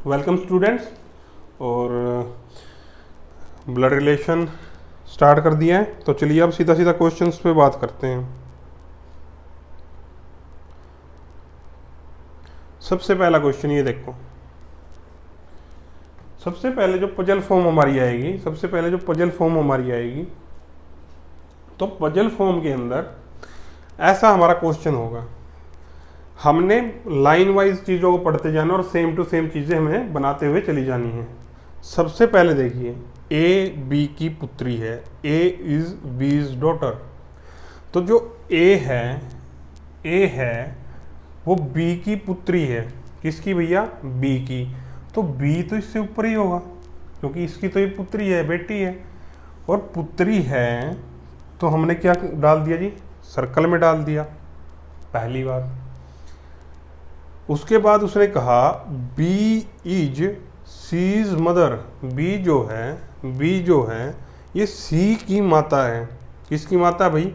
Welcome students. और blood relation start कर दिया है, तो चलिए अब सीधा सीधा क्वेश्चंस पे बात करते हैं। सबसे पहला क्वेश्चन ये देखो। सबसे पहले जो पजल फॉर्म हमारी आएगी, तो पजल फॉर्म के अंदर ऐसा हमारा क्वेश्चन होगा। हमने लाइन वाइज चीज़ों को पढ़ते जाना और सेम टू सेम चीज़ें हमें बनाते हुए चली जानी है। सबसे पहले देखिए, ए बी की पुत्री है, ए इज बीज डॉटर। तो जो ए है वो बी की पुत्री है। किसकी भैया? बी की। तो बी तो इससे ऊपर ही होगा, क्योंकि इसकी तो ये पुत्री है, बेटी है। और पुत्री है तो हमने क्या डाल दिया जी? सर्कल में डाल दिया, पहली बात। उसके बाद उसने कहा B is C's mother. B जो है ये सी की माता है। किसकी माता भाई?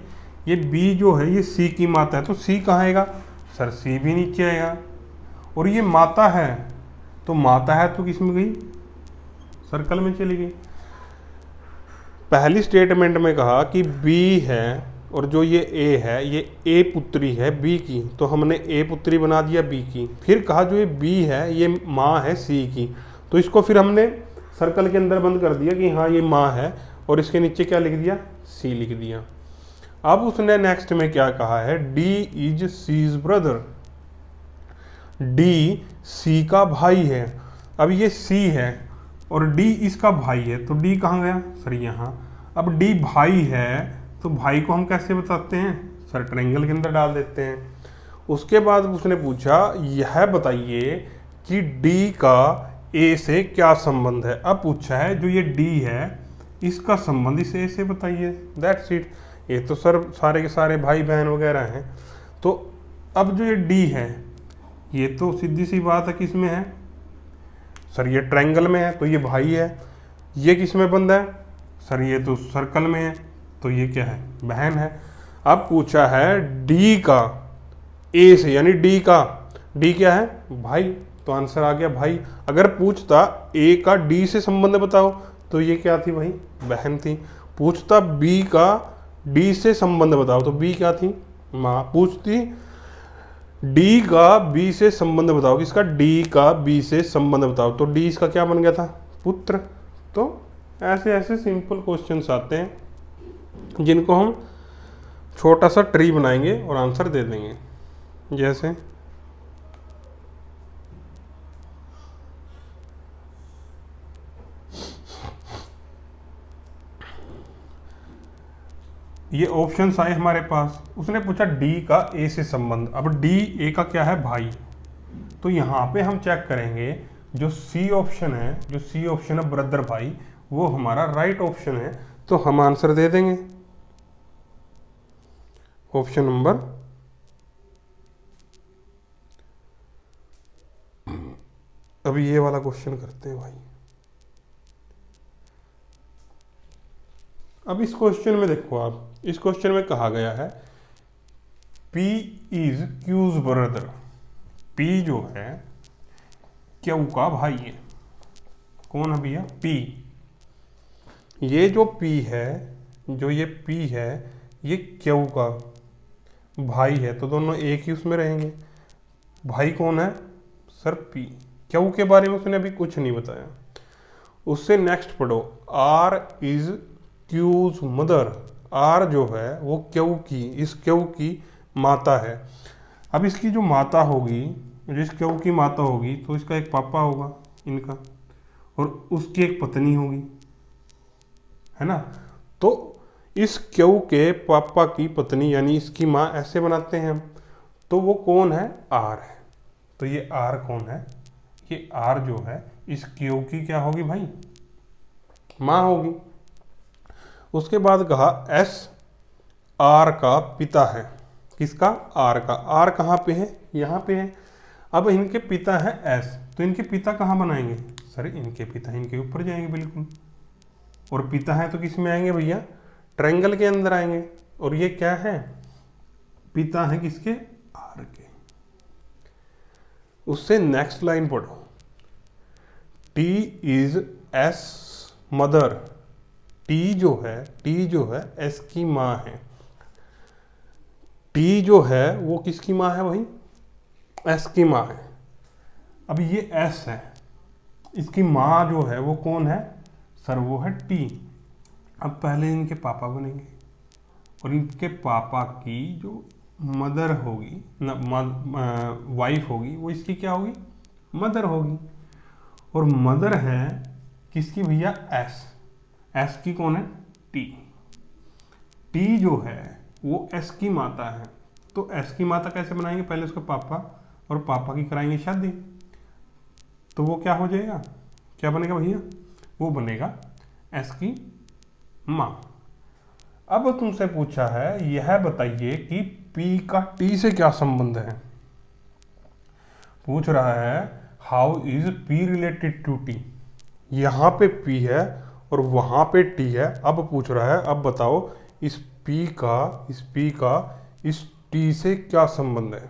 ये बी जो है ये सी की माता है। तो सी कहाँ आएगा सर? सी भी नीचे आएगा। और ये माता है, तो माता है तो किस में गई? सर्कल में चली गई। पहली स्टेटमेंट में कहा कि बी है और जो ये ए है ये ए पुत्री है बी की, तो हमने ए पुत्री बना दिया बी की। फिर कहा जो ये बी है ये माँ है सी की, तो इसको फिर हमने सर्कल के अंदर बंद कर दिया कि हाँ ये माँ है, और इसके नीचे क्या लिख दिया? सी लिख दिया। अब उसने नेक्स्ट में क्या कहा है? D is C's brother. D C का भाई है। अब ये सी है और डी इसका भाई है, तो डी कहाँ गया सर? यहाँ। अब डी भाई है तो भाई को हम कैसे बताते हैं सर? ट्रायंगल के अंदर डाल देते हैं। उसके बाद उसने पूछा यह बताइए कि डी का ए से क्या संबंध है। अब पूछा है जो ये डी है इसका संबंध इस ए से बताइए। That's it. ये तो सर सारे के सारे भाई बहन वगैरह हैं। तो अब जो ये डी है ये तो सीधी सी बात है किस में है सर? ये ट्रायंगल में है, तो ये भाई है। ये किस में बंद है सर? ये तो सर्कल में है, तो ये क्या है? बहन है। अब पूछा है डी का ए से, यानी डी क्या है? भाई। तो आंसर आ गया भाई। अगर पूछता ए का डी से संबंध बताओ, तो ये क्या थी भाई? बहन थी। पूछता बी का डी से संबंध बताओ, तो बी क्या थी? माँ। पूछती डी का बी से संबंध बताओ, किसका? डी का बी से संबंध बताओ, तो डी इसका क्या बन गया था? पुत्र। तो ऐसे ऐसे सिंपल क्वेश्चंस आते हैं जिनको हम छोटा सा ट्री बनाएंगे और आंसर दे देंगे। जैसे ये ऑप्शंस आए हमारे पास। उसने पूछा डी का ए से संबंध। अब डी ए का क्या है? भाई। तो यहाँ पे हम चेक करेंगे जो सी ऑप्शन है ब्रदर भाई, वो हमारा राइट ऑप्शन है, तो हम आंसर दे देंगे ऑप्शन नंबर। अभी ये वाला क्वेश्चन करते हैं भाई। अब इस क्वेश्चन में देखो आप, इस क्वेश्चन में कहा गया है P is Q's brother. P जो है क्यू का भाई है। कौन है भैया? P। ये जो P है, ये क्यू का भाई है, तो दोनों एक ही उसमें रहेंगे। भाई कौन है सर? P। क्यू के बारे में उसने अभी कुछ नहीं बताया। उससे नेक्स्ट पढ़ो, R is Q's mother. R जो है वो इस क्यू की माता है। अब इसकी जो माता होगी, जिस क्यू की माता होगी, तो इसका एक पापा होगा इनका, और उसकी एक पत्नी होगी, है ना? तो इस क्यू के पापा की पत्नी यानी इसकी माँ ऐसे बनाते हैं हम, तो वो कौन है? आर है। तो ये आर कौन है? ये आर जो है इस क्यू की क्या होगी भाई? माँ होगी। उसके बाद कहा एस आर का पिता है। किसका? आर का। आर कहाँ पे है? यहाँ पे है। अब इनके पिता है एस, तो इनके पिता कहाँ बनाएंगे सर? इनके पिता इनके ऊपर जाएंगे बिल्कुल। और पिता है तो किस में आएंगे भैया? ट्रायंगल के अंदर आएंगे। और ये क्या है? पिता है किसके? आर के। उससे नेक्स्ट लाइन पढ़ो, T is S mother. T जो है एस की माँ है। टी जो है वो किसकी माँ है भाई? एस की माँ है। अब ये एस है, इसकी माँ जो है वो कौन है सर? वो है टी। अब पहले इनके पापा बनेंगे और इनके पापा की जो मदर होगी वाइफ होगी वो इसकी क्या होगी? मदर होगी। और मदर है किसकी भैया? एस। एस की कौन है? टी। टी जो है वो एस की माता है। तो एस की माता कैसे बनाएंगे? पहले उसके पापा और पापा की कराएंगे शादी, तो वो क्या हो जाएगा? क्या बनेगा भैया? वो बनेगा एस की माँ। अब तुमसे पूछा है यह बताइए कि पी का टी से क्या संबंध है। पूछ रहा है how is P related to T. यहाँ पे पी है और वहाँ पे टी है। अब पूछ रहा है अब बताओ इस पी का इस टी से क्या संबंध है।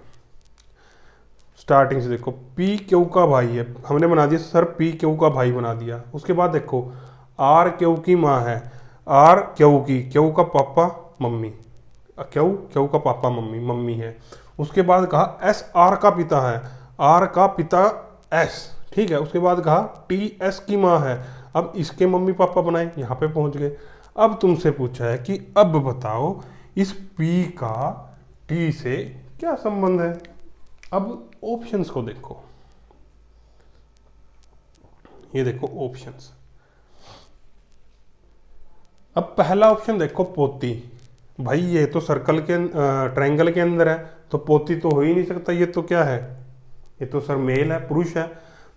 स्टार्टिंग से देखो, पी क्यू का भाई है, हमने बना दिया सर पी क्यू का भाई बना दिया। उसके बाद देखो आर क्यू की माँ है, आर क्यू का पापा मम्मी, क्यू का पापा मम्मी है। उसके बाद कहा एस आर का पिता है, आर का पिता एस, ठीक है। उसके बाद कहा टी एस की माँ है, अब इसके मम्मी पापा बनाए, यहाँ पे पहुंच गए। अब तुमसे पूछा है कि अब बताओ इस पी का टी से क्या संबंध है। अब ऑप्शंस को देखो, ये देखो ऑप्शंस। अब पहला ऑप्शन देखो पोती। भाई ये तो सर्कल के ट्रायंगल के अंदर है तो पोती तो हो ही नहीं सकता, ये तो क्या है? ये तो सर मेल है, पुरुष है।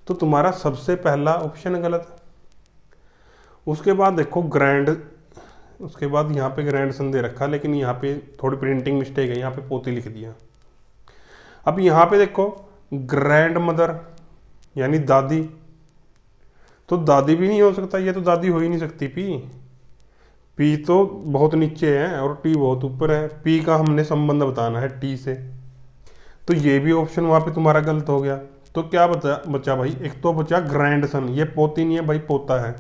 तो तुम्हारा सबसे पहला ऑप्शन गलत। उसके बाद देखो ग्रैंड, उसके बाद यहाँ पे ग्रैंड सन दे रखा, लेकिन यहाँ पे थोड़ी प्रिंटिंग मिस्टेक है, यहाँ पे पोती लिख दिया। अब यहाँ पे देखो ग्रैंड मदर यानी दादी, तो दादी भी नहीं हो सकता, ये तो दादी हो ही नहीं सकती। पी तो बहुत नीचे है और टी बहुत ऊपर है। पी का हमने संबंध बताना है टी से, तो ये भी ऑप्शन वहाँ पे तुम्हारा गलत हो गया। तो क्या बचा भाई? एक तो बचा ग्रैंड सन, ये पोती नहीं है भाई, पोता है।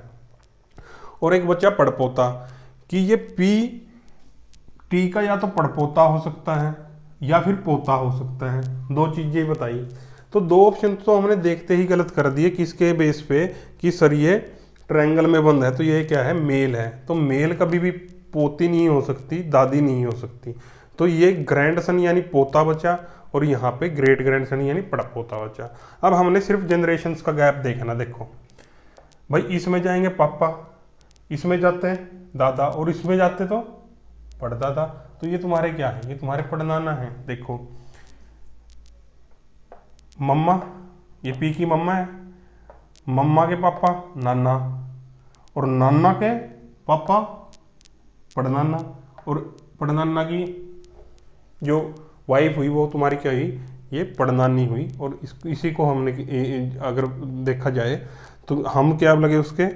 और एक बचा पड़पोता, कि ये पी टी का या तो पड़पोता हो सकता है या फिर पोता हो सकता है, दो चीजें बताई। तो दो ऑप्शन तो हमने देखते ही गलत कर दिए। किसके बेस पे? कि सर ये ट्रायंगल में बंद है तो ये क्या है? मेल है। तो मेल कभी भी पोती नहीं हो सकती, दादी नहीं हो सकती। तो ये ग्रैंड सन यानी पोता बचा और यहाँ पे ग्रेट ग्रैंड सन यानी पड़पोता बचा। अब हमने सिर्फ जनरेशन्स का गैप देखना। देखो भाई इसमें जाएंगे पापा, इसमें जाते हैं दादा और इसमें जाते तो पड़दादा। तो ये तुम्हारे क्या है? ये तुम्हारे पड़नाना है। देखो मम्मा, ये पी की मम्मा है, मम्मा के पापा नाना और नाना के पापा पड़नाना, और पड़नाना की जो वाइफ हुई वो तुम्हारी क्या हुई? ये पड़नानी हुई। और इसी को हमने अगर देखा जाए तो हम क्या लगे उसके,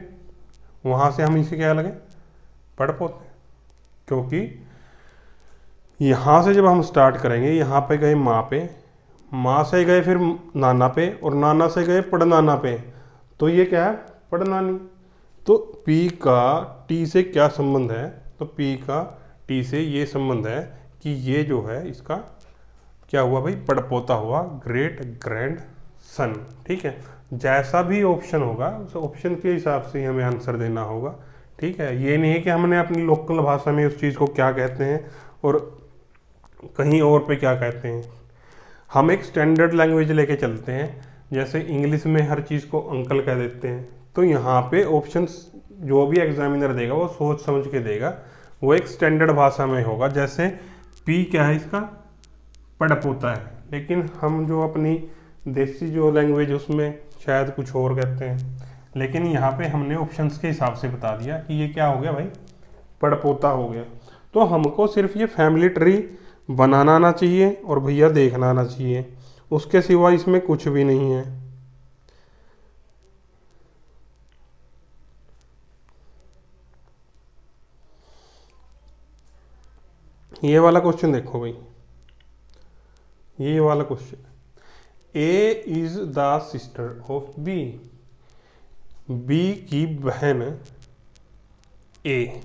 वहाँ से हम इसे क्या लगे? पड़पोते। क्योंकि यहाँ से जब हम स्टार्ट करेंगे, यहाँ पे गए माँ पे, माँ से गए फिर नाना पे और नाना से गए पड़नाना पे, तो ये क्या है? पड़नानी। तो पी का टी से क्या संबंध है? तो पी का टी से ये संबंध है कि ये जो है इसका क्या हुआ भाई? पड़पोता हुआ, ग्रेट ग्रैंड सन। ठीक है, जैसा भी ऑप्शन होगा उस ऑप्शन के हिसाब से हमें आंसर देना होगा। ठीक है, ये नहीं है कि हमने अपनी लोकल भाषा में उस चीज़ को क्या कहते हैं और कहीं और पे क्या कहते हैं। हम एक स्टैंडर्ड लैंग्वेज लेके चलते हैं। जैसे इंग्लिश में हर चीज़ को अंकल कह देते हैं, तो यहाँ पे ऑप्शंस जो भी एग्जामिनर देगा वो सोच समझ के देगा, वो एक स्टैंडर्ड भाषा में होगा। जैसे पी क्या है इसका? पड़पोता है, लेकिन हम जो अपनी देसी जो लैंग्वेज उसमें शायद कुछ और कहते हैं। लेकिन यहाँ पे हमने ऑप्शंस के हिसाब से बता दिया कि ये क्या हो गया भाई? पड़पोता हो गया। तो हमको सिर्फ ये फैमिली ट्री बनाना आना चाहिए और भैया देखना आना चाहिए, उसके सिवा इसमें कुछ भी नहीं है। ये वाला क्वेश्चन देखो भाई, ये वाला question, A is the sister of B. B की बहन ए।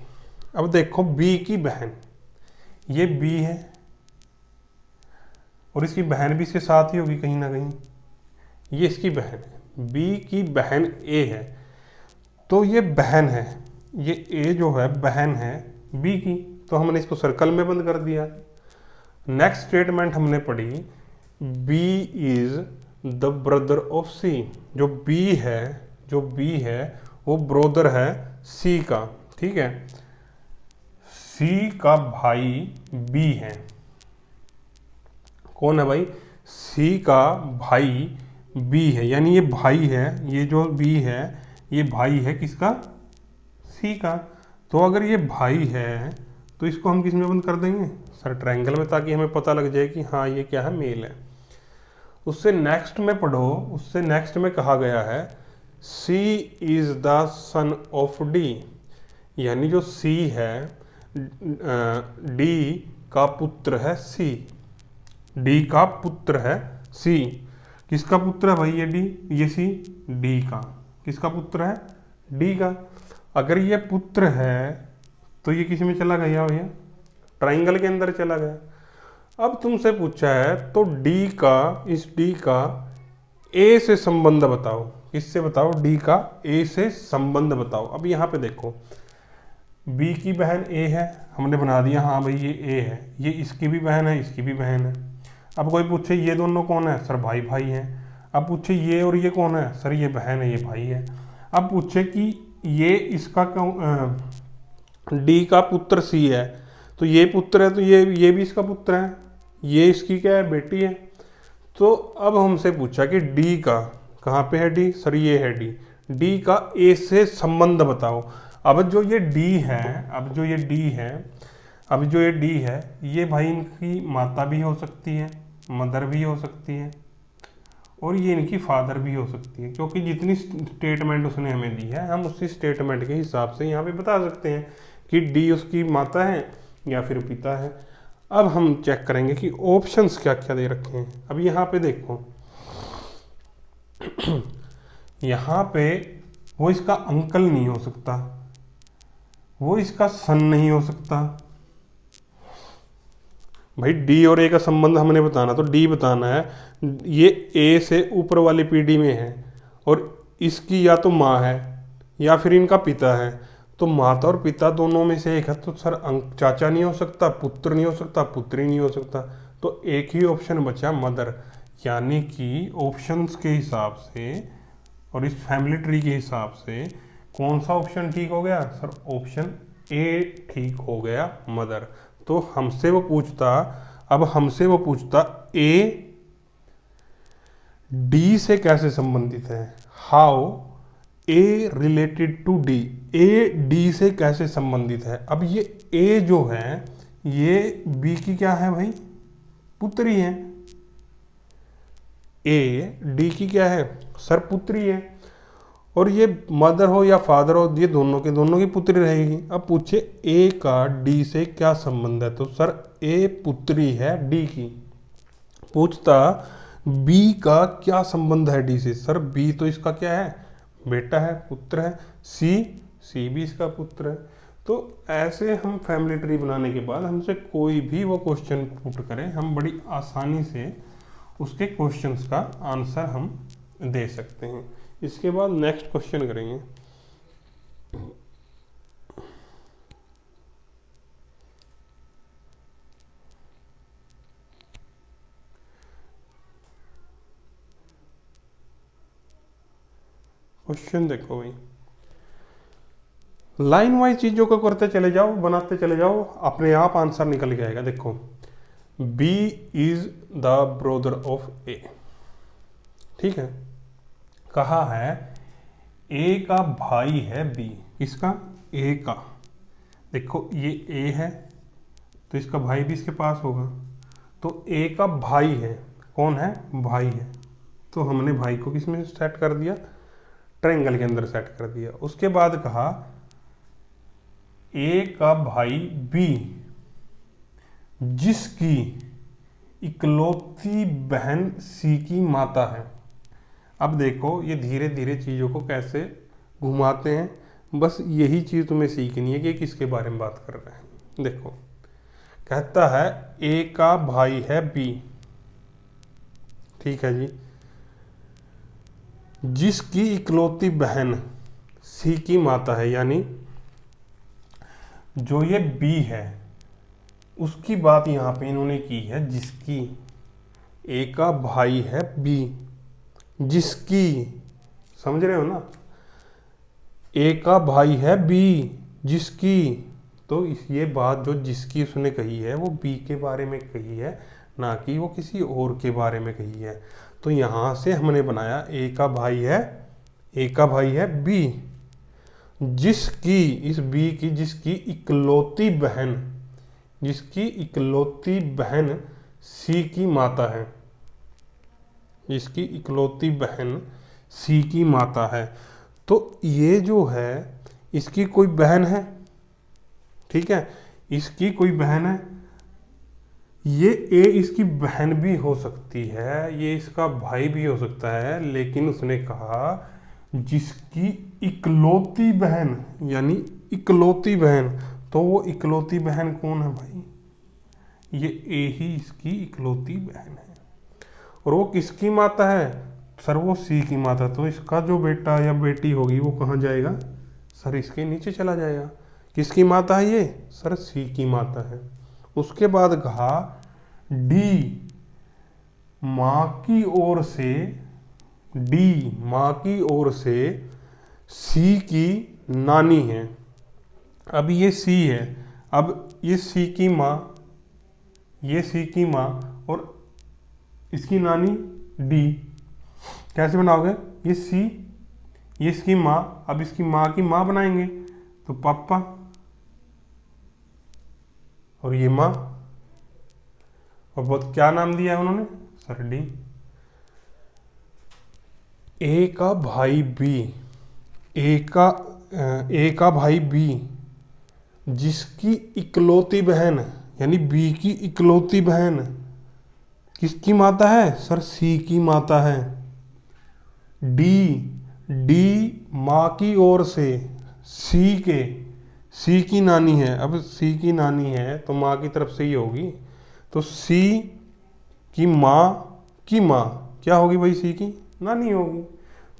अब देखो बी की बहन, ये बी है और इसकी बहन भी इसके साथ ही होगी कहीं ना कहीं, ये इसकी बहन है। बी की बहन ए है, तो ये बहन है, ये ए जो है बहन है बी की, तो हमने इसको सर्कल में बंद कर दिया। नेक्स्ट स्टेटमेंट हमने पढ़ी, B is the brother of C. जो बी है वो ब्रदर है सी का, ठीक है। सी का भाई बी है। कौन है भाई? सी का भाई बी है, यानी ये भाई है, ये जो बी है ये भाई है किसका? सी का। तो अगर ये भाई है तो इसको हम किस में बंद कर देंगे? सर ट्रायंगल में, ताकि हमें पता लग जाए कि हाँ ये क्या है, मेल है। उससे नेक्स्ट में पढ़ो, उससे नेक्स्ट में कहा गया है C is the son of D, यानी जो सी है डी का पुत्र है सी, डी का पुत्र है सी। किसका पुत्र है भाई ये डी? ये सी डी का। किसका पुत्र है? डी का। अगर ये पुत्र है तो ये किस में चला गया भैया? ट्राइंगल के अंदर चला गया। अब तुमसे पूछा है तो डी का, इस डी का ए से संबंध बताओ। किससे बताओ? डी का ए से संबंध बताओ। अब यहाँ पे देखो, बी की बहन ए है, हमने बना दिया हाँ भाई ये ए है, ये इसकी भी बहन है, इसकी भी बहन है। अब कोई पूछे ये दोनों कौन है? सर भाई भाई हैं। अब पूछे ये और ये कौन है? सर ये बहन है, ये भाई है। अब पूछे कि ये इसका डी का पुत्र सी है, तो ये पुत्र है, तो ये भी इसका पुत्र है, ये इसकी क्या है? बेटी है। तो अब हमसे पूछा कि डी का, कहाँ पे है डी? सर ये है डी। डी का ए से संबंध बताओ। अब जो ये डी है, ये भाई इनकी माता भी हो सकती है, मदर भी हो सकती है, और ये इनकी फादर भी हो सकती है, क्योंकि जितनी स्टेटमेंट उसने हमें दी है हम उसी स्टेटमेंट के हिसाब से यहाँ पे बता सकते हैं कि डी उसकी माता है या फिर पिता है। अब हम चेक करेंगे कि ऑप्शंस क्या क्या दे रखे हैं। अब यहाँ पे देखो यहाँ पे वो इसका अंकल नहीं हो सकता, वो इसका सन नहीं हो सकता। भाई डी और ए का संबंध हमने बताना, तो डी बताना है, ये ए से ऊपर वाली पीढ़ी में है और इसकी या तो माँ है या फिर इनका पिता है। तो माता और पिता दोनों में से एक है, तो सर चाचा नहीं हो सकता, पुत्र नहीं हो सकता, पुत्री नहीं हो सकता। तो एक ही ऑप्शन बचा मदर, यानी कि ऑप्शंस के हिसाब से और इस फैमिली ट्री के हिसाब से कौन सा ऑप्शन ठीक हो गया? सर ऑप्शन ए ठीक हो गया, मदर। तो हमसे वो पूछता ए डी से कैसे संबंधित है? How A related to D, A D से कैसे संबंधित है? अब ये ए जो है ये बी की क्या है भाई? पुत्री है। ए डी की क्या है? सर पुत्री है। और ये मदर हो या फादर हो, ये दोनों की पुत्री रहेगी। अब पूछे ए का डी से क्या संबंध है? तो सर ए पुत्री है डी की। पूछता बी का क्या संबंध है डी से? सर बी तो इसका क्या है? बेटा है, पुत्र है। सी भी इसका पुत्र है। तो ऐसे हम फैमिली ट्री बनाने के बाद हमसे कोई भी वो क्वेश्चन पुट करे, हम बड़ी आसानी से उसके क्वेश्चंस का आंसर हम दे सकते हैं। इसके बाद नेक्स्ट क्वेश्चन करेंगे। क्वेश्चन देखो भाई, लाइन वाइज चीजों को करते चले जाओ, बनाते चले जाओ, अपने आप आंसर निकल के आएगा। देखो B is the brother of A, ठीक है। कहा है ए का भाई है बी। किसका? ए का। देखो ये ए है तो इसका भाई भी इसके पास होगा, तो ए का भाई है। कौन है? भाई है। तो हमने भाई को किस में सेट कर दिया? ट्रायंगल के अंदर सेट कर दिया। उसके बाद कहा ए का भाई बी जिसकी इकलौती बहन सी की माता है। अब देखो ये धीरे धीरे चीजों को कैसे घुमाते हैं। बस यही चीज़ तुम्हें सीखनी है कि किसके बारे में बात कर रहे हैं। देखो, कहता है ए का भाई है बी, ठीक है जी, जिसकी इकलौती बहन सी की माता है, यानी जो ये बी है उसकी बात यहाँ पे इन्होंने की है, जिसकी। ए का भाई है बी, जिसकी, समझ रहे हो ना, ए का भाई है बी, जिसकी। तो ये बात जो जिसकी उसने कही है वो बी के बारे में कही है, ना कि वो किसी और के बारे में कही है। तो यहाँ से हमने बनाया ए का भाई है बी, जिसकी, इस बी की, जिसकी इकलौती बहन सी की माता है, जिसकी इकलौती बहन सी की माता है। तो ये जो है इसकी कोई बहन है, ठीक है, इसकी कोई बहन है, ये ए इसकी बहन भी हो सकती है, ये इसका भाई भी हो सकता है, लेकिन उसने कहा जिसकी इकलौती बहन, यानी इकलौती बहन। तो वो इकलौती बहन कौन है भाई? ये ए ही इसकी इकलौती बहन है। और वो किसकी माता है सर? वो सी की माता। तो इसका जो बेटा या बेटी होगी वो कहाँ जाएगा सर? इसके नीचे चला जाएगा। किसकी माता है ये सर? सी की माता है। उसके बाद कहा डी माँ की ओर से, डी माँ की ओर से सी की नानी है। अब ये सी है, अब ये सी की माँ, ये सी की माँ और इसकी नानी डी, कैसे बनाओगे? ये सी, ये इसकी माँ, अब इसकी माँ की माँ बनाएंगे तो पापा, और ये माँ, और बहुत क्या नाम दिया है उन्होंने सर? डी। ए का भाई बी, ए का भाई बी, जिसकी इकलौती बहन, यानी बी की इकलौती बहन किसकी माता है सर? सी की माता है। डी माँ की ओर से सी की नानी है। अब सी की नानी है तो माँ की तरफ से ही होगी, तो सी की माँ क्या होगी भाई? सी की नानी होगी।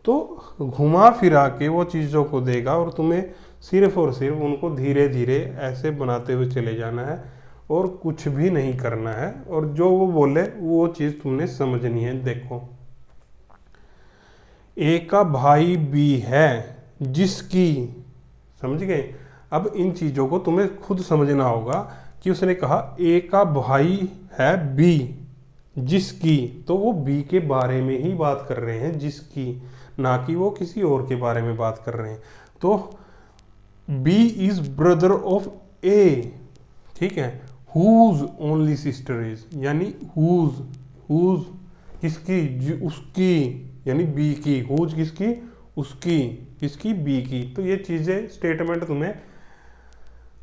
तो घुमा फिरा के वो चीज़ों को देगा और तुम्हें सिर्फ और सिर्फ उनको धीरे धीरे ऐसे बनाते हुए चले जाना है और कुछ भी नहीं करना है, और जो वो बोले वो चीज़ तुमने समझनी है। देखो, ए का भाई बी है, जिसकी, समझ गए? अब इन चीज़ों को तुम्हें खुद समझना होगा कि उसने कहा ए का भाई है बी, जिसकी, तो वो बी के बारे में ही बात कर रहे हैं, जिसकी, ना कि वो किसी और के बारे में बात कर रहे हैं। तो B is brother of A, ठीक है, हुज ओनली सिस्टर इज, यानी हुज किसकी? उसकी, यानी बी की। हुज किसकी? उसकी। किसकी? बी की। तो ये चीज़ें, स्टेटमेंट तुम्हें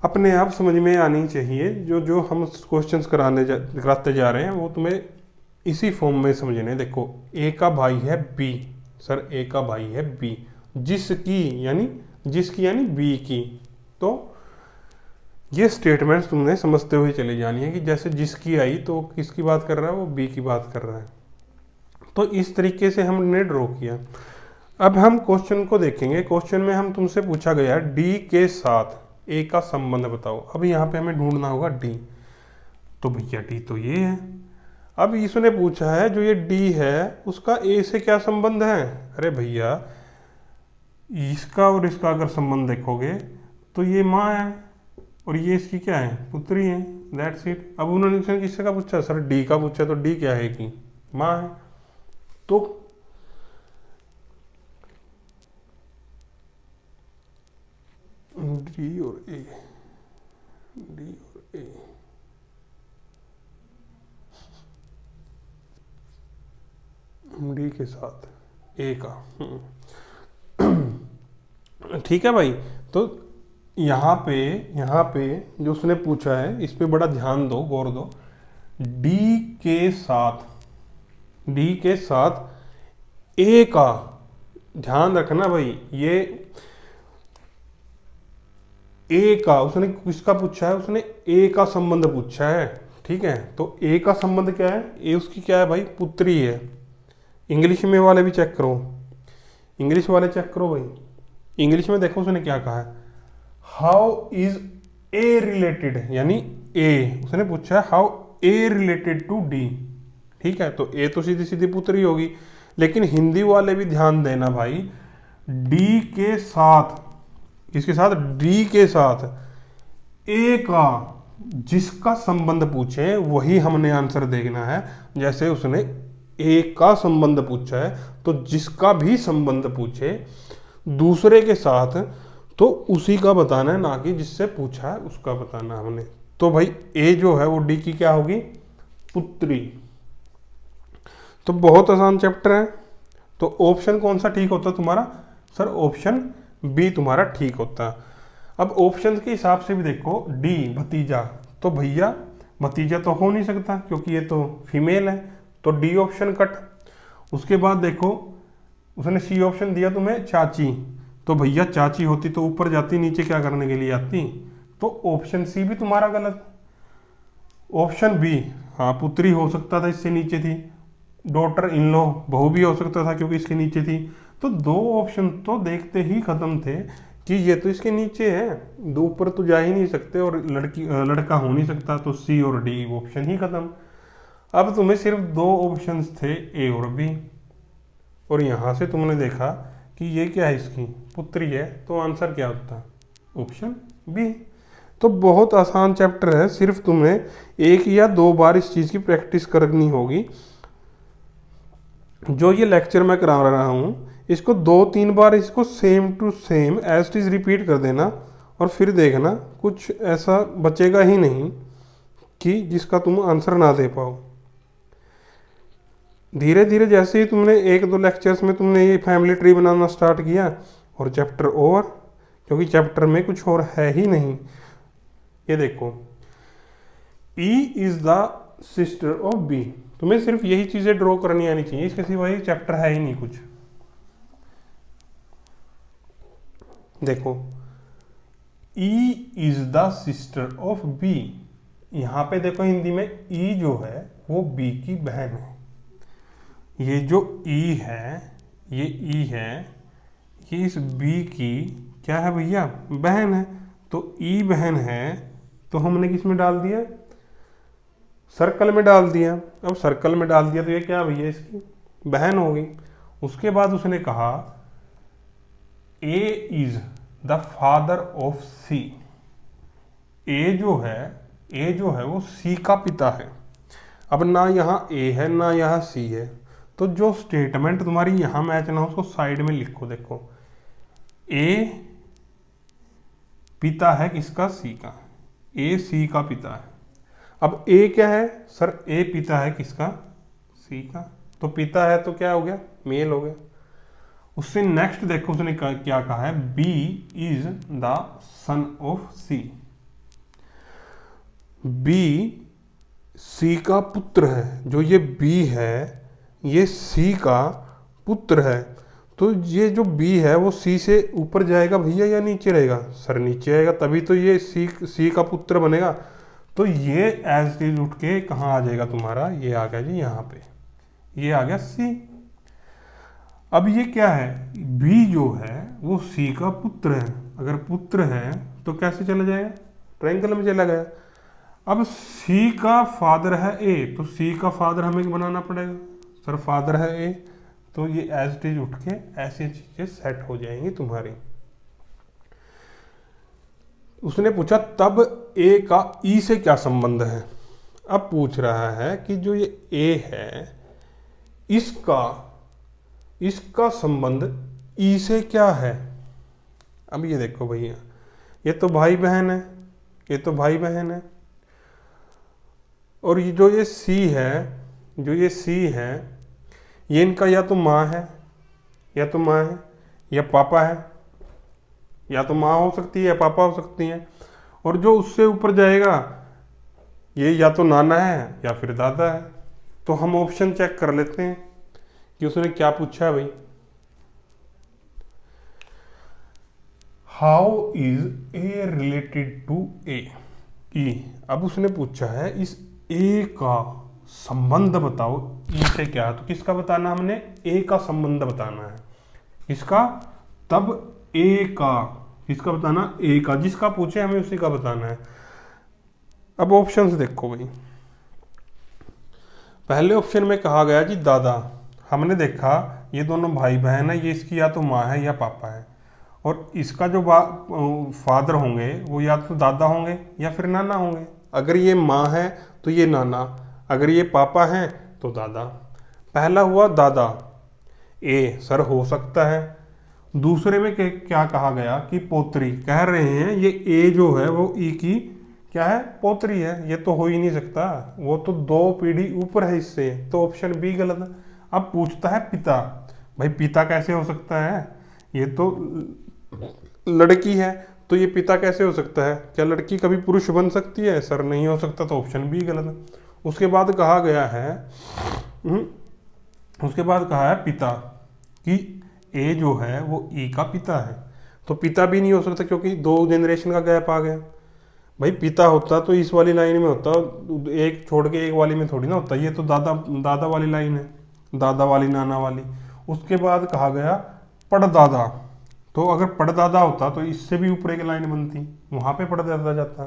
अपने आप समझ में आनी चाहिए। जो हम क्वेश्चंस कराते जा रहे हैं वो तुम्हें इसी फॉर्म में समझने। देखो, ए का भाई है बी, सर ए का भाई है बी, जिसकी यानी बी की। तो ये स्टेटमेंट्स तुमने समझते हुए चले जानी है कि जैसे जिसकी आई तो किसकी बात कर रहा है? वो बी की बात कर रहा है। तो इस तरीके से हमने ड्रॉ किया। अब हम क्वेश्चन को देखेंगे। क्वेश्चन में हम तुमसे पूछा गया डी के साथ ए का संबंध बताओ। अब यहाँ पे हमें ढूंढना होगा डी। तो भैया डी तो ये है। अब इसने पूछा है जो ये डी है उसका ए से क्या संबंध है? अरे भैया, इसका और इसका अगर संबंध देखोगे तो ये माँ है और ये इसकी क्या है? पुत्री है। That's it. अब उन्होंने किससे का पूछा? सर डी का पूछा, तो डी क्या है कि माँ है। तो डी और ए, डी और ए, डी के साथ ए का, ठीक है भाई। तो यहाँ पे जो उसने पूछा है इस पे बड़ा ध्यान दो, गौर दो। डी के साथ ए का ध्यान रखना भाई। ये ए का, उसने किसका पूछा है, उसने ए का संबंध पूछा है। ठीक है, तो ए का संबंध क्या है, ए उसकी क्या है भाई, पुत्री है। इंग्लिश में वाले भी चेक करो, इंग्लिश वाले चेक करो भाई। इंग्लिश में देखो उसने क्या कहा है, हाउ इज ए रिलेटेड, यानी ए उसने पूछा है how A related to D. ठीक है, तो ए तो सीधी सीधी पुत्री होगी, लेकिन हिंदी वाले भी ध्यान देना भाई, डी के साथ, इसके साथ डी के साथ ए का जिसका संबंध पूछे वही हमने आंसर देखना है। जैसे उसने ए का संबंध पूछा है, तो जिसका भी संबंध पूछे दूसरे के साथ तो उसी का बताना है, ना कि जिससे पूछा है उसका बताना हमने। तो भाई ए जो है वो डी की क्या होगी, पुत्री। तो बहुत आसान चैप्टर है। तो ऑप्शन कौन सा ठीक होता तुम्हारा, सर ऑप्शन बी तुम्हारा ठीक होता। अब ऑप्शन के हिसाब से भी देखो, डी भतीजा, तो भैया भतीजा तो हो नहीं सकता क्योंकि ये तो फीमेल है, तो डी ऑप्शन कट। उसके बाद देखो उसने सी ऑप्शन दिया तुम्हें चाची, तो भैया चाची होती तो ऊपर जाती, नीचे क्या करने के लिए आती, तो ऑप्शन सी भी तुम्हारा गलत। ऑप्शन बी, हाँ पुत्री हो सकता था, इससे नीचे थी। डॉटर इन लॉ, बहू भी हो सकता था क्योंकि इसके नीचे थी। तो दो ऑप्शन तो देखते ही खत्म थे कि ये तो इसके नीचे है, दो ऊपर तो जा ही नहीं सकते, और लड़का हो नहीं सकता, तो सी और डी ऑप्शन ही खत्म। अब तुम्हें सिर्फ दो ऑप्शंस थे, ए और बी, और यहाँ से तुमने देखा कि ये क्या है, इसकी पुत्री है, तो आंसर क्या होता, ऑप्शन बी। तो बहुत आसान चैप्टर है, सिर्फ तुम्हें एक या दो बार इस चीज़ की प्रैक्टिस करनी होगी। जो ये लेक्चर मैं करा रहा हूँ इसको 2-3 बार इसको same to same as it is repeat कर देना, और फिर देखना कुछ ऐसा बचेगा ही नहीं कि जिसका तुम आंसर ना दे पाओ। धीरे धीरे जैसे ही तुमने 1-2 लेक्चर्स में तुमने ये फैमिली ट्री बनाना स्टार्ट किया, और चैप्टर ओवर, क्योंकि चैप्टर में कुछ और है ही नहीं। ये देखो, E is the sister of B, तुम्हें सिर्फ यही चीजें ड्रॉ करनी आनी चाहिए, इसके सिवा ये चैप्टर है ही नहीं कुछ। देखो, E is the sister of B, यहां पे देखो हिंदी में E जो है वो B की बहन है। ये जो E है, ये E है, ये इस B की क्या है भैया, बहन है। तो E बहन है, तो हमने किस में डाल दिया, सर्कल में डाल दिया। अब सर्कल में डाल दिया तो ये क्या भैया, इसकी बहन होगी। उसके बाद उसने कहा ए इज द फादर ऑफ सी, ए जो है वो सी का पिता है। अब ना यहाँ ए है ना यहाँ सी है, तो जो स्टेटमेंट तुम्हारी यहाँ मैच ना उसको साइड में लिखो। देखो, ए पिता है किसका, सी का, ए सी का पिता है। अब ए क्या है सर, ए पिता है किसका, सी का, तो पिता है तो क्या हो गया, मेल हो गया। उससे नेक्स्ट देखो उसने क्या कहा है, B is the son of C, B C का पुत्र है। जो ये बी है ये सी का पुत्र है, तो ये जो बी है वो सी से ऊपर जाएगा भैया या नीचे रहेगा, सर नीचे आएगा, तभी तो ये सी का पुत्र बनेगा। तो ये एज इज उठ के कहाँ आ जाएगा तुम्हारा, ये आ गया जी यहाँ पे, ये आ गया सी। अब ये क्या है, बी जो है वो सी का पुत्र है, अगर पुत्र है तो कैसे चला जाएगा, ट्रायंगल में चला गया। अब सी का फादर है ए, तो सी का फादर हमें बनाना पड़ेगा, सर फादर है ए, तो ये एज इट इज उठ के ऐसी चीजें सेट हो जाएंगी तुम्हारी। उसने पूछा तब ए का ई से क्या संबंध है। अब पूछ रहा है कि जो ये ए है इसका संबंध ई से क्या है। अब ये देखो भैया, ये तो भाई बहन है, ये तो भाई बहन है, और ये जो ये सी है ये इनका या तो माँ है या पापा है, या तो माँ हो सकती है या पापा हो सकती हैं। और जो उससे ऊपर जाएगा ये या तो नाना है या फिर दादा है। तो हम ऑप्शन चेक कर लेते हैं कि उसने क्या पूछा है भाई। How is A related to A. E, अब उसने पूछा है इस ए का संबंध बताओ ई से क्या, तो किसका बताना हमने, ए का संबंध बताना है। किसका, तब ए का, किसका बताना, ए का, जिसका पूछे हमें उसी का बताना है। अब ऑप्शंस देखो भाई, पहले ऑप्शन में कहा गया कि दादा, हमने देखा ये दोनों भाई बहन है, ये इसकी या तो माँ है या पापा है, और इसका जो फादर होंगे वो या तो दादा होंगे या फिर नाना होंगे। अगर ये माँ है तो ये नाना, अगर ये पापा हैं तो दादा। पहला हुआ दादा, ए सर हो सकता है। दूसरे में क्या कहा गया कि पोत्री, कह रहे हैं ये ए जो है वो ई की क्या है, पोत्री है, ये तो हो ही नहीं सकता, वो तो 2 पीढ़ी ऊपर है इससे, तो ऑप्शन बी गलत है। अब पूछता है पिता, भाई पिता कैसे हो सकता है, ये तो लड़की है, तो ये पिता कैसे हो सकता है, क्या लड़की कभी पुरुष बन सकती है, सर नहीं हो सकता, तो ऑप्शन बी गलत है। उसके बाद कहा गया है उसके बाद कहा है पिता कि ए जो है वो ई का पिता है, तो पिता भी नहीं हो सकता क्योंकि 2 जनरेशन का गैप आ गया। भाई पिता होता तो इस वाली लाइन में होता, एक छोड़ के एक वाली में थोड़ी ना होता, ये तो दादा दादा वाली लाइन है, दादा वाली नाना वाली। उसके बाद कहा गया पड़दादा, तो अगर पड़दादा होता तो इससे भी ऊपर एक लाइन बनती, वहाँ पे पड़दादा जाता।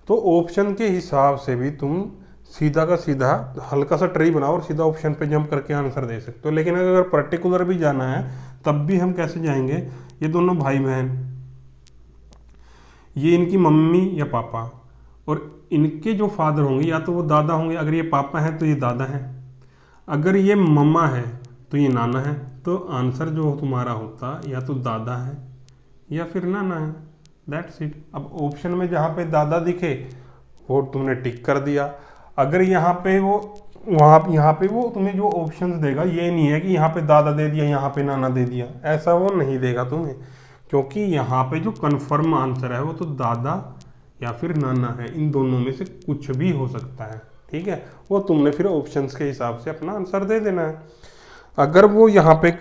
तो ऑप्शन के हिसाब से भी तुम सीधा का सीधा हल्का सा ट्री बनाओ और सीधा ऑप्शन पे जंप करके आंसर दे सकते हो। लेकिन अगर पर्टिकुलर भी जाना है तब भी हम कैसे जाएंगे, ये दोनों भाई बहन, ये इनकी मम्मी या पापा, और इनके जो फादर होंगे या तो वो दादा होंगे, अगर ये पापा है तो ये दादा है, अगर ये मम्मा है तो ये नाना है, तो आंसर जो तुम्हारा होता या तो दादा है या फिर नाना है, दैट्स इट। अब ऑप्शन में जहाँ पे दादा दिखे वो तुमने टिक कर दिया, अगर यहाँ पे वो यहाँ पे वो तुम्हें जो ऑप्शंस देगा ये नहीं है कि यहाँ पे दादा दे दिया यहाँ पे नाना दे दिया, ऐसा वो नहीं देगा तुम्हें, क्योंकि यहाँ पे जो कन्फर्म आंसर है वो तो दादा या फिर नाना है, इन दोनों में से कुछ भी हो सकता है, ठीक है। वो तुमने फिर ऑप्शंस के हिसाब से अपना आंसर दे देना है। अगर वो यहाँ पे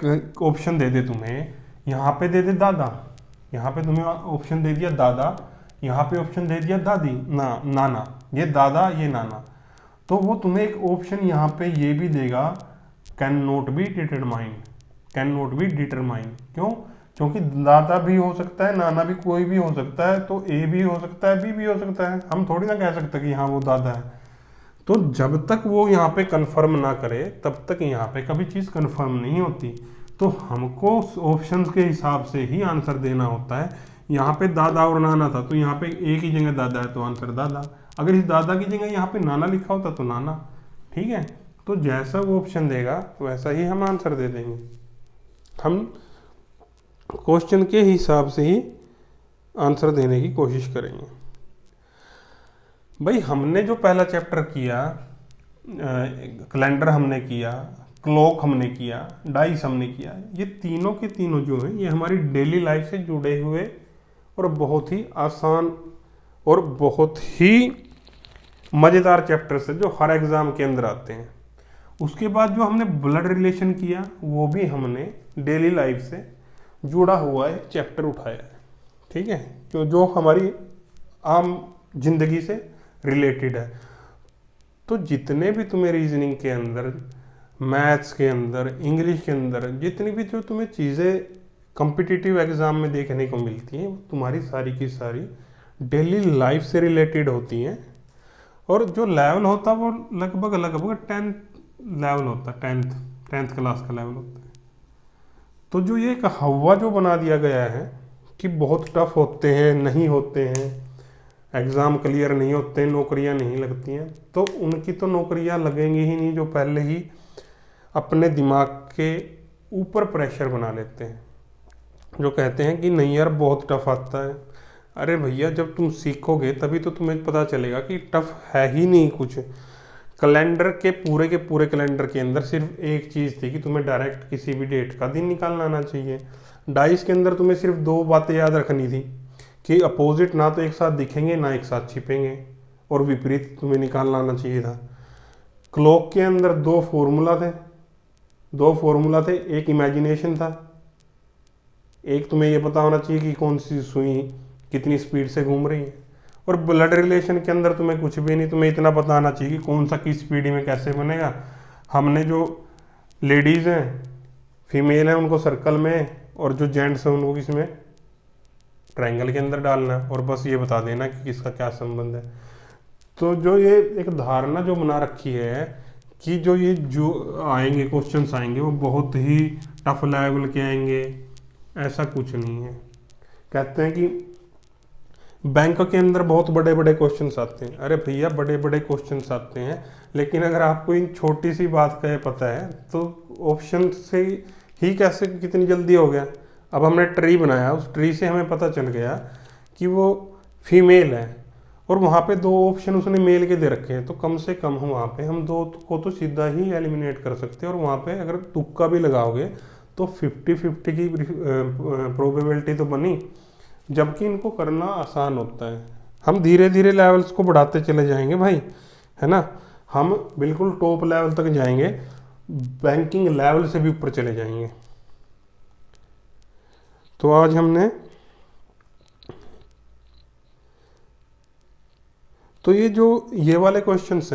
ऑप्शन दे दे तुम्हें, यहाँ पे दे दे दादा, यहाँ पे तुम्हें ऑप्शन दे दिया दादा, यहाँ पे ऑप्शन दे दिया दादी नाना, ये दादा ये नाना, तो वो तुम्हें एक ऑप्शन यहाँ पे ये भी देगा can not be determined, can not be determined. क्यों, क्योंकि दादा भी हो सकता है, नाना भी कोई भी हो सकता है, तो ए भी हो सकता है, बी भी हो सकता है, हम थोड़ी ना कह सकते कि हाँ वो दादा है। तो जब तक वो यहाँ पे कंफर्म ना करे तब तक यहाँ पे कभी चीज़ कंफर्म नहीं होती, तो हमको ऑप्शंस के हिसाब से ही आंसर देना होता है। यहाँ पे दादा और नाना था तो यहाँ पे एक ही जगह दादा है तो आंसर दादा, अगर इस दादा की जगह यहाँ पे नाना लिखा होता तो नाना, ठीक है। तो जैसा वो ऑप्शन देगा वैसा ही हम आंसर दे देंगे, हम क्वेश्चन के हिसाब से ही आंसर देने की कोशिश करेंगे। भाई हमने जो पहला चैप्टर किया, कैलेंडर हमने किया, क्लॉक हमने किया, डाइस हमने किया, ये तीनों के तीनों जो है ये हमारी डेली लाइफ से जुड़े हुए और बहुत ही आसान और बहुत ही मज़ेदार चैप्टर्स है जो हर एग्ज़ाम के अंदर आते हैं। उसके बाद जो हमने ब्लड रिलेशन किया वो भी हमने डेली लाइफ से जुड़ा हुआ एक चैप्टर उठाया है, ठीक है, जो हमारी आम जिंदगी से रिलेटेड है। तो जितने भी तुम्हें रीजनिंग के अंदर, मैथ्स के अंदर, इंग्लिश के अंदर जितनी भी जो तुम्हें चीज़ें कॉम्पिटिटिव एग्ज़ाम में देखने को मिलती हैं वो तुम्हारी सारी की सारी डेली लाइफ से रिलेटेड होती हैं। और जो लेवल होता है वो लगभग 10th लेवल होता है, 10th क्लास का लेवल होता है। तो जो ये एक हवा जो बना दिया गया है कि बहुत टफ होते हैं, नहीं होते हैं, एग्ज़ाम क्लियर नहीं होते, नौकरियां नहीं लगती हैं, तो उनकी तो नौकरियां लगेंगी ही नहीं जो पहले ही अपने दिमाग के ऊपर प्रेशर बना लेते हैं, जो कहते हैं कि नहीं यार बहुत टफ आता है। अरे भैया जब तुम सीखोगे तभी तो तुम्हें पता चलेगा कि टफ है ही नहीं कुछ। कैलेंडर के पूरे कैलेंडर के अंदर सिर्फ एक चीज़ थी कि तुम्हें डायरेक्ट किसी भी डेट का दिन निकालना आना चाहिए। डाइस के अंदर तुम्हें सिर्फ 2 बातें याद रखनी थी कि अपोजिट ना तो एक साथ दिखेंगे ना एक साथ छिपेंगे, और विपरीत तुम्हें निकालना आना चाहिए था। क्लॉक के अंदर 2 फॉर्मूला थे, एक इमेजिनेशन था, एक तुम्हें ये पता होना चाहिए कि कौन सी सुई कितनी स्पीड से घूम रही है। और ब्लड रिलेशन के अंदर तुम्हें कुछ भी नहीं, तुम्हें इतना पता आना चाहिए कि कौन सा किस पीढ़ी में कैसे बनेगा। हमने जो लेडीज़ हैं, फीमेल हैं, उनको सर्कल में, और जो जेंट्स हैं उनको किसमें, ट्रायंगल के अंदर डालना है, और बस ये बता देना कि किसका क्या संबंध है। तो जो ये एक धारणा जो बना रखी है कि जो ये जो आएंगे क्वेश्चंस आएंगे वो बहुत ही टफ लेवल के आएंगे, ऐसा कुछ नहीं है। कहते हैं कि बैंक के अंदर बहुत बड़े बड़े क्वेश्चंस आते हैं। अरे भैया, बड़े बड़े क्वेश्चंस आते हैं, लेकिन अगर आपको इन छोटी सी बात का पता है तो ऑप्शन से ही कैसे कितनी जल्दी हो गया। अब हमने ट्री बनाया, उस ट्री से हमें पता चल गया कि वो फीमेल है, और वहाँ पे 2 ऑप्शन उसने मेल के दे रखे हैं, तो कम से कम हम वहाँ पे हम 2 को तो सीधा ही एलिमिनेट कर सकते हैं। और वहाँ पे अगर तुक्का भी लगाओगे तो 50-50 की प्रोबेबिलिटी तो बनी, जबकि इनको करना आसान होता है। हम धीरे धीरे लेवल्स को बढ़ाते चले जाएंगे भाई, है ना। हम बिल्कुल टॉप लेवल तक जाएंगे, बैंकिंग लेवल से भी ऊपर चले जाएंगे। तो आज हमने तो ये वाले क्वेश्चंस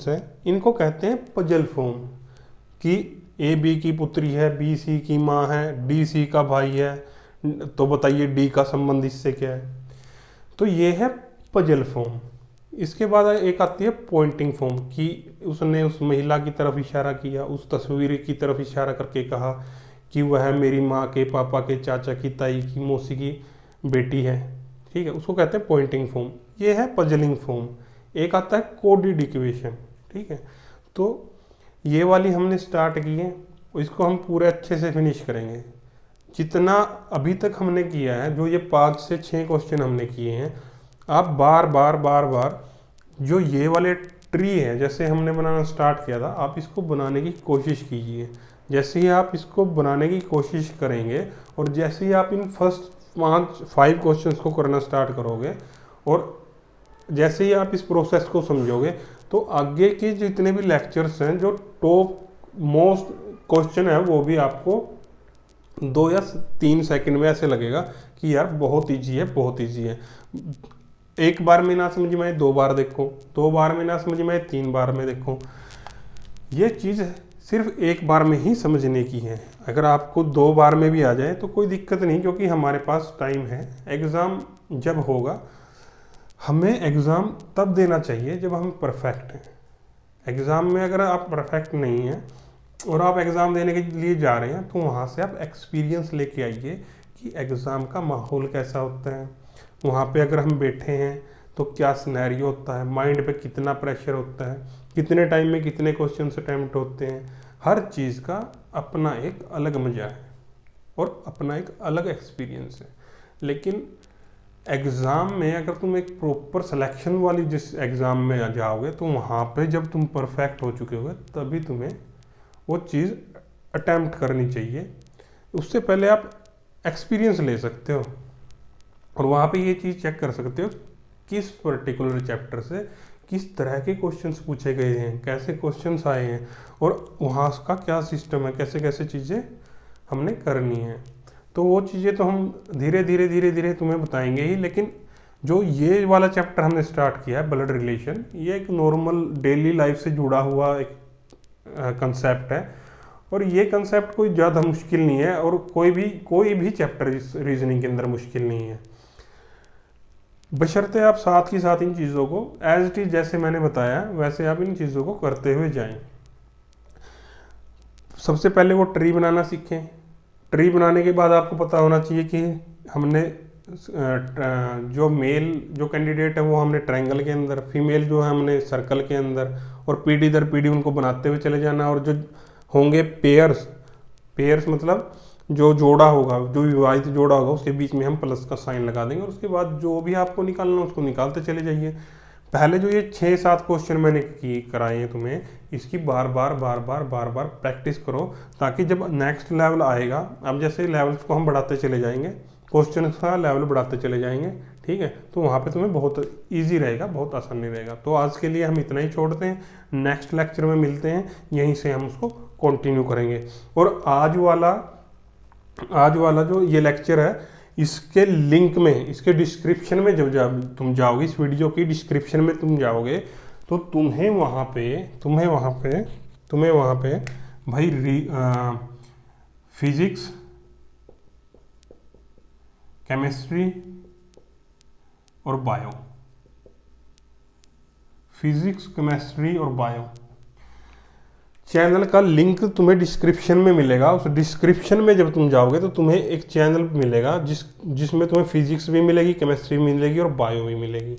हैं, इनको कहते हैं पजल फॉर्म, कि ए बी की पुत्री है, बी सी की माँ है, डी सी का भाई है, तो बताइए डी का संबंध इससे क्या है। तो ये है पजल फॉर्म। इसके बाद एक आती है पॉइंटिंग फॉर्म, कि उसने उस महिला की तरफ इशारा किया, उस तस्वीर की तरफ इशारा करके कहा कि वह मेरी माँ के, पापा के, चाचा की, ताई की, मौसी की बेटी है। ठीक है, उसको कहते हैं पॉइंटिंग फॉर्म। ये है पजलिंग फॉर्म। एक आता है कोडेड इक्वेशन। ठीक है, तो ये वाली हमने स्टार्ट की है, इसको हम पूरे अच्छे से फिनिश करेंगे। जितना अभी तक हमने किया है, जो ये 5 से 6 क्वेश्चन हमने किए हैं, आप बार बार जो ये वाले ट्री है, जैसे हमने बनाना स्टार्ट किया था, आप इसको बनाने की कोशिश कीजिए। जैसे ही आप इसको बनाने की कोशिश करेंगे और जैसे ही आप इन फर्स्ट 5 क्वेश्चंस को करना स्टार्ट करोगे और जैसे ही आप इस प्रोसेस को समझोगे, तो आगे के जितने भी लेक्चर्स हैं, जो टॉप मोस्ट क्वेश्चन है, वो भी आपको 2 या 3 सेकंड में ऐसे लगेगा कि यार बहुत ईजी है, बहुत ईजी है। एक बार में ना समझ में आए 2 बार देखो, 2 बार में ना समझ में आए 3 बार में देखो। ये चीज़ सिर्फ एक बार में ही समझने की है। अगर आपको 2 बार में भी आ जाए तो कोई दिक्कत नहीं, क्योंकि हमारे पास टाइम है। एग्ज़ाम जब होगा, हमें एग्ज़ाम तब देना चाहिए जब हम परफेक्ट हैं। एग्ज़ाम में अगर आप परफेक्ट नहीं हैं और आप एग्ज़ाम देने के लिए जा रहे हैं, तो वहाँ से आप एक्सपीरियंस लेके आइए कि एग्ज़ाम का माहौल कैसा होता है, वहाँ पे अगर हम बैठे हैं तो क्या सिनेरियो होता है, माइंड पे कितना प्रेशर होता है, कितने टाइम में कितने क्वेश्चन अटैम्प्ट होते हैं। हर चीज़ का अपना एक अलग मज़ा है और अपना एक अलग एक्सपीरियंस है। लेकिन एग्ज़ाम में अगर तुम एक प्रॉपर सिलेक्शन वाली जिस एग्ज़ाम में जाओगे, तो वहाँ पे जब तुम परफेक्ट हो चुके होगे, तभी तुम्हें वो चीज़ अटैम्प्ट करनी चाहिए। उससे पहले आप एक्सपीरियंस ले सकते हो और वहाँ पे ये चीज़ चेक कर सकते हो किस पर्टिकुलर चैप्टर से किस तरह के क्वेश्चंस पूछे गए हैं, कैसे क्वेश्चंस आए हैं, और वहाँ का क्या सिस्टम है, कैसे कैसे चीज़ें हमने करनी है। तो वो चीज़ें तो हम धीरे धीरे तुम्हें बताएंगे ही। लेकिन जो ये वाला चैप्टर हमने स्टार्ट किया है, ब्लड रिलेशन, ये एक नॉर्मल डेली लाइफ से जुड़ा हुआ एक कंसेप्ट है, और ये कंसेप्ट कोई ज़्यादा मुश्किल नहीं है, और कोई भी चैप्टर इस रीजनिंग के अंदर मुश्किल नहीं है। बशर्ते आप साथ ही साथ इन चीज़ों को एज इट इज जैसे मैंने बताया वैसे आप इन चीज़ों को करते हुए जाएं। सबसे पहले वो ट्री बनाना सीखें। ट्री बनाने के बाद आपको पता होना चाहिए कि हमने जो कैंडिडेट है वो हमने ट्रायंगल के अंदर, फीमेल जो है हमने सर्कल के अंदर, और पीढ़ी दर पीढ़ी उनको बनाते हुए चले जाना। और जो होंगे पेयर्स मतलब जो जोड़ा होगा, जो विवाहित जोड़ा होगा, उसके बीच में हम प्लस का साइन लगा देंगे, और उसके बाद जो भी आपको निकालना उसको निकालते चले जाइए। पहले जो ये 6-7 क्वेश्चन मैंने कराए हैं तुम्हें, इसकी बार बार प्रैक्टिस करो, ताकि जब नेक्स्ट लेवल आएगा, अब जैसे लेवल्स को हम बढ़ाते चले जाएंगे, क्वेश्चन का लेवल बढ़ाते चले जाएंगे, ठीक है, तो वहाँ पे तुम्हें बहुत ईजी रहेगा, बहुत आसानी रहेगा। तो आज के लिए हम इतना ही छोड़ते हैं, नेक्स्ट लेक्चर में मिलते हैं, यहीं से हम उसको कंटिन्यू करेंगे। और आज वाला आज वाला जो ये लेक्चर है, इसके लिंक में, इसके डिस्क्रिप्शन में जब तुम जाओगे, इस वीडियो की डिस्क्रिप्शन में तुम जाओगे, तो तुम्हें वहाँ पे भाई फिजिक्स, केमिस्ट्री और बायो, फिजिक्स, केमिस्ट्री और बायो चैनल का लिंक तुम्हें डिस्क्रिप्शन में मिलेगा। उस डिस्क्रिप्शन में जब तुम जाओगे तो तुम्हें एक चैनल मिलेगा जिसमें तुम्हें फिजिक्स भी मिलेगी, केमिस्ट्री भी मिलेगी और बायो भी मिलेगी।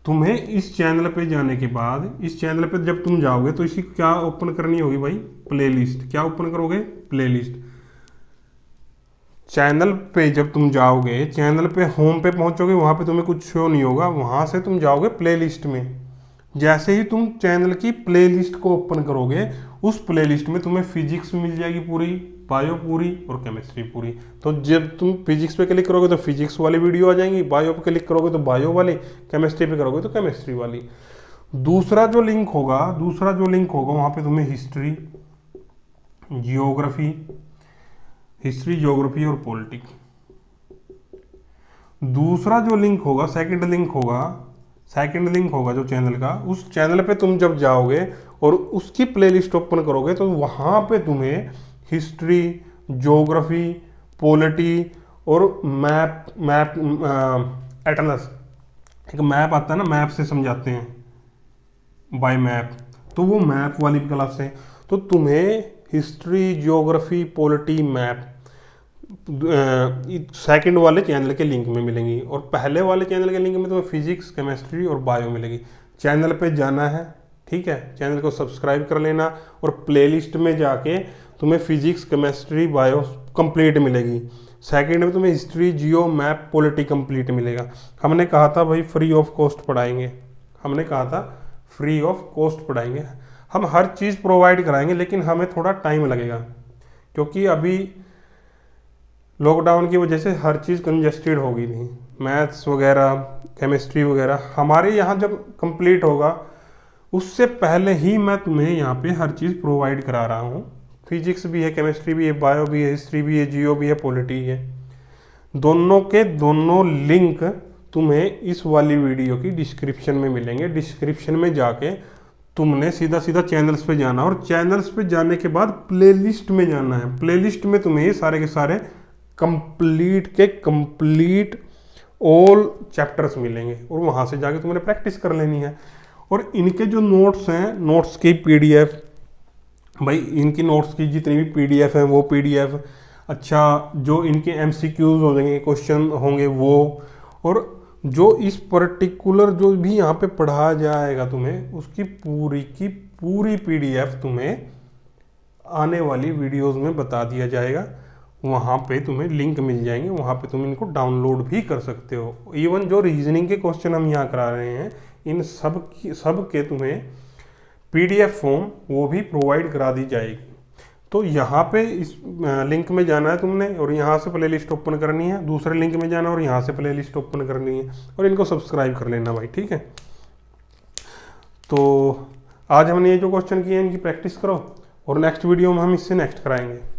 तुम्हें इस चैनल पे जाने के बाद, इस चैनल पे जब तुम जाओगे तो इसी क्या ओपन करनी होगी भाई, प्लेलिस्ट। क्या ओपन करोगे, प्लेलिस्ट। चैनल पे जब तुम जाओगे, चैनल पे होम पे पहुंचोगे, वहां पे तुम्हें कुछ शो नहीं होगा, वहां से तुम जाओगे प्लेलिस्ट में। जैसे ही तुम चैनल की प्लेलिस्ट को ओपन करोगे, उस प्लेलिस्ट में तुम्हें फिजिक्स मिल जाएगी पूरी, बायो पूरी और केमिस्ट्री पूरी। तो जब तुम फिजिक्स पे क्लिक करोगे तो फिजिक्स वाली वीडियो आ जाएंगी, बायो पे क्लिक करोगे तो बायो वाली, केमिस्ट्री पे करोगे तो केमिस्ट्री वाली। दूसरा जो लिंक होगा वहां पे तुम्हें हिस्ट्री, जियोग्राफी और पॉलिटिक्स। दूसरा जो लिंक होगा, सेकंड लिंक होगा जो चैनल का, उस चैनल पे तुम जब जाओगे और उसकी प्लेलिस्ट ओपन करोगे तो वहां पे तुम्हें हिस्ट्री, ज्योग्राफी, पॉलिटी और मैप एटलस, एक मैप आता है ना, मैप से समझाते हैं बाय मैप, तो वो मैप वाली क्लास है। तो तुम्हें history, geography, polity, map second वाले चैनल के लिंक में मिलेंगी, और पहले वाले चैनल के लिंक में तुम्हें फिजिक्स, केमिस्ट्री और बायो मिलेगी। चैनल पे जाना है, ठीक है, चैनल को सब्सक्राइब कर लेना, और प्लेलिस्ट में जाके तुम्हें फिजिक्स, केमिस्ट्री, बायो कंप्लीट मिलेगी। सेकंड में तुम्हें हिस्ट्री, जियो, मैप, पॉलिटी कंप्लीट मिलेगा। हमने कहा था भाई फ्री ऑफ कॉस्ट पढ़ाएंगे, हम हर चीज़ प्रोवाइड कराएंगे, लेकिन हमें थोड़ा टाइम लगेगा, क्योंकि अभी लॉकडाउन की वजह से हर चीज़ कंजेस्टेड हो गई थी। मैथ्स वगैरह, केमिस्ट्री वगैरह हमारे यहाँ जब कंप्लीट होगा, उससे पहले ही मैं तुम्हें यहाँ पे हर चीज़ प्रोवाइड करा रहा हूँ। फिजिक्स भी है, केमिस्ट्री भी है, बायो भी है, हिस्ट्री भी है, जियो भी है, पॉलिटी है। दोनों के दोनों लिंक तुम्हें इस वाली वीडियो की डिस्क्रिप्शन में मिलेंगे। डिस्क्रिप्शन में जाके तुमने सीधा चैनल्स पे जाना, और चैनल्स पे जाने के बाद प्लेलिस्ट में जाना है। प्लेलिस्ट में तुम्हें ये सारे के सारे कंप्लीट ऑल चैप्टर्स मिलेंगे, और वहाँ से जाके तुमने प्रैक्टिस कर लेनी है। और इनके जो नोट्स हैं, नोट्स की पीडीएफ, भाई इनकी नोट्स की जितनी भी पीडीएफ है वो पीडीएफ, अच्छा जो इनके एमसीक्यूज हो जाएंगे, क्वेश्चन होंगे वो, और जो इस पर्टिकुलर जो भी यहाँ पे पढ़ाया जाएगा तुम्हें, उसकी पूरी की पूरी पीडीएफ तुम्हें आने वाली वीडियोस में बता दिया जाएगा। वहाँ पे तुम्हें लिंक मिल जाएंगे, वहाँ पे तुम इनको डाउनलोड भी कर सकते हो। इवन जो रीजनिंग के क्वेश्चन हम यहाँ करा रहे हैं, इन सब के तुम्हें पीडीएफ फॉर्म वो भी प्रोवाइड करा दी जाएगी। तो यहाँ पे इस लिंक में जाना है तुमने, और यहाँ से प्लेलिस्ट ओपन करनी है। दूसरे लिंक में जाना और यहाँ से प्लेलिस्ट ओपन करनी है, और इनको सब्सक्राइब कर लेना भाई, ठीक है। तो आज हमने ये जो क्वेश्चन किए हैं इनकी प्रैक्टिस करो, और नेक्स्ट वीडियो में हम इससे नेक्स्ट कराएंगे।